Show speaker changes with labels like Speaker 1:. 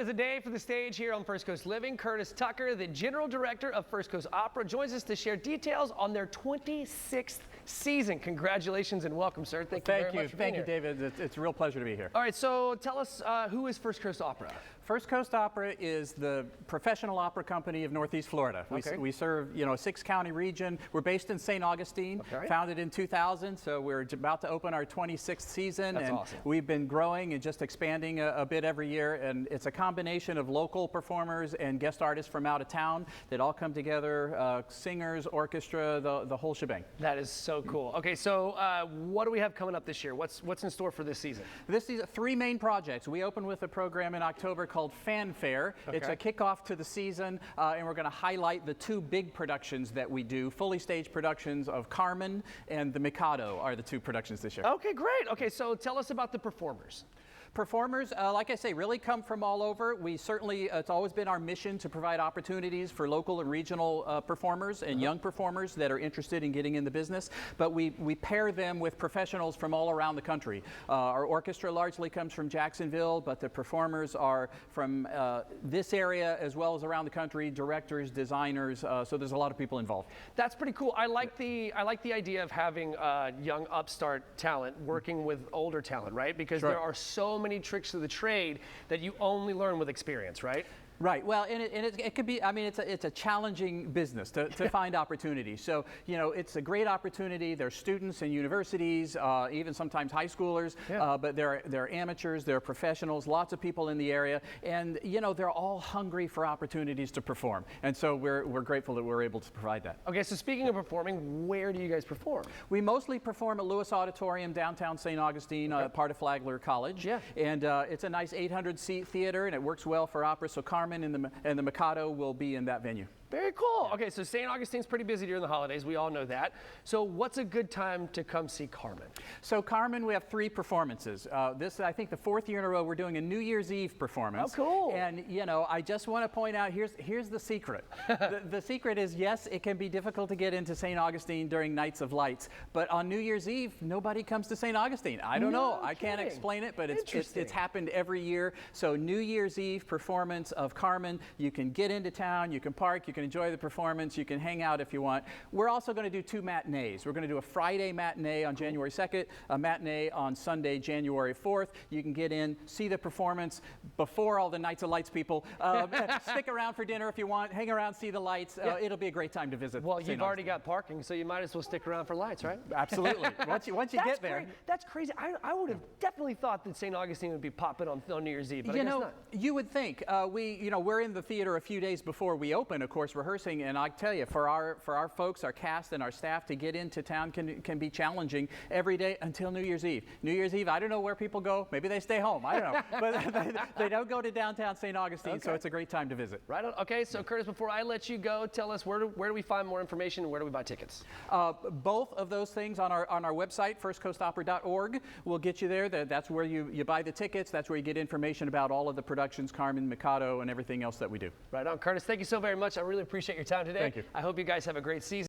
Speaker 1: is a day for the stage here on First Coast Living. Curtis Tucker, the General Director of First Coast Opera, joins us to share details on their 26th season. Congratulations and welcome, sir. Thank you very much for being here.
Speaker 2: Thank you, David. It's a real pleasure to be here.
Speaker 1: All right, so tell us, who is First Coast Opera?
Speaker 2: First Coast Opera is the professional opera company of Northeast Florida. We serve, a 6-county region. We're based in St. Augustine, founded in 2000, so we're about to open our 26th season.
Speaker 1: That's awesome.
Speaker 2: We've been growing and just expanding a bit every year, and it's a combination of local performers and guest artists from out of town that all come together, singers, orchestra, the whole shebang.
Speaker 1: That is so cool. Okay, so what do we have coming up this year? What's in store for this season?
Speaker 2: This season, 3 main projects. We open with a program in October called Fanfare. It's a kickoff to the season, and we're going to highlight the 2 big productions that we do, fully staged productions of Carmen and The Mikado are the 2 productions this year.
Speaker 1: Okay, great. Okay, so tell us about the performers.
Speaker 2: Performers, like I say, really come from all over. We certainly, it's always been our mission to provide opportunities for local and regional performers and young performers that are interested in getting in the business, but we pair them with professionals from all around the country. Our orchestra largely comes from Jacksonville, but the performers are from this area as well as around the country, directors, designers, so there's a lot of people involved.
Speaker 1: That's pretty cool. I like the idea of having young upstart talent working with older talent, right? Because there are so many tricks of the trade that you only learn with experience, right?
Speaker 2: Right. Well, and it could be, I mean, it's a challenging business to find opportunities. So, it's a great opportunity. There's students in universities, even sometimes high schoolers, but they're amateurs, they're professionals, lots of people in the area, and, they're all hungry for opportunities to perform. And so we're grateful that we're able to provide that.
Speaker 1: Okay, so speaking of performing, where do you guys perform?
Speaker 2: We mostly perform at Lewis Auditorium, downtown St. Augustine, part of Flagler College.
Speaker 1: Yeah.
Speaker 2: And it's a nice 800-seat theater, and it works well for opera. So Carmen and the Mikado will be in that venue.
Speaker 1: Very cool. Okay, so St. Augustine's pretty busy during the holidays. We all know that. So what's a good time to come see Carmen?
Speaker 2: So Carmen, we have 3 performances. This is, I think, the 4th year in a row we're doing a New Year's Eve performance.
Speaker 1: Oh, cool.
Speaker 2: And, I just want to point out, here's the secret. The secret is, yes, it can be difficult to get into St. Augustine during Nights of Lights, but on New Year's Eve, nobody comes to St. Augustine. I don't know. I can't explain it, but it's happened every year. So New Year's Eve performance of Carmen, you can get into town, you can park, you can enjoy the performance, you can hang out if you want. We're also going to do 2 matinees. We're going to do a Friday matinee on January 2nd, a matinee on Sunday, January 4th. You can get in, see the performance before all the Nights of Lights people. Stick around for dinner if you want, hang around, see the lights. It'll be a great time to visit.
Speaker 1: Well, you've already got parking, so you might as well stick around for lights, right?
Speaker 2: Absolutely. Once you get there.
Speaker 1: That's crazy. I would have definitely thought that St. Augustine would be popping on New Year's Eve, but I guess not.
Speaker 2: You would think. We're in the theater a few days before we open, of course, rehearsing, and I tell you, for our folks, our cast and our staff to get into town can be challenging every day until New Year's Eve. New Year's Eve, I don't know where people go. Maybe they stay home. I don't know. But they don't go to downtown St. Augustine, so it's a great time to visit.
Speaker 1: Right on. Okay, so Curtis, before I let you go, tell us where do we find more information and where do we buy tickets?
Speaker 2: Both of those things on our website, firstcoastopera.org, will get you there. That's where you buy the tickets. That's where you get information about all of the productions, Carmen, Mikado, and everything else that we do.
Speaker 1: Right on. Curtis, thank you so very much. I really appreciate your time today.
Speaker 2: Thank you.
Speaker 1: I hope you guys have a great season.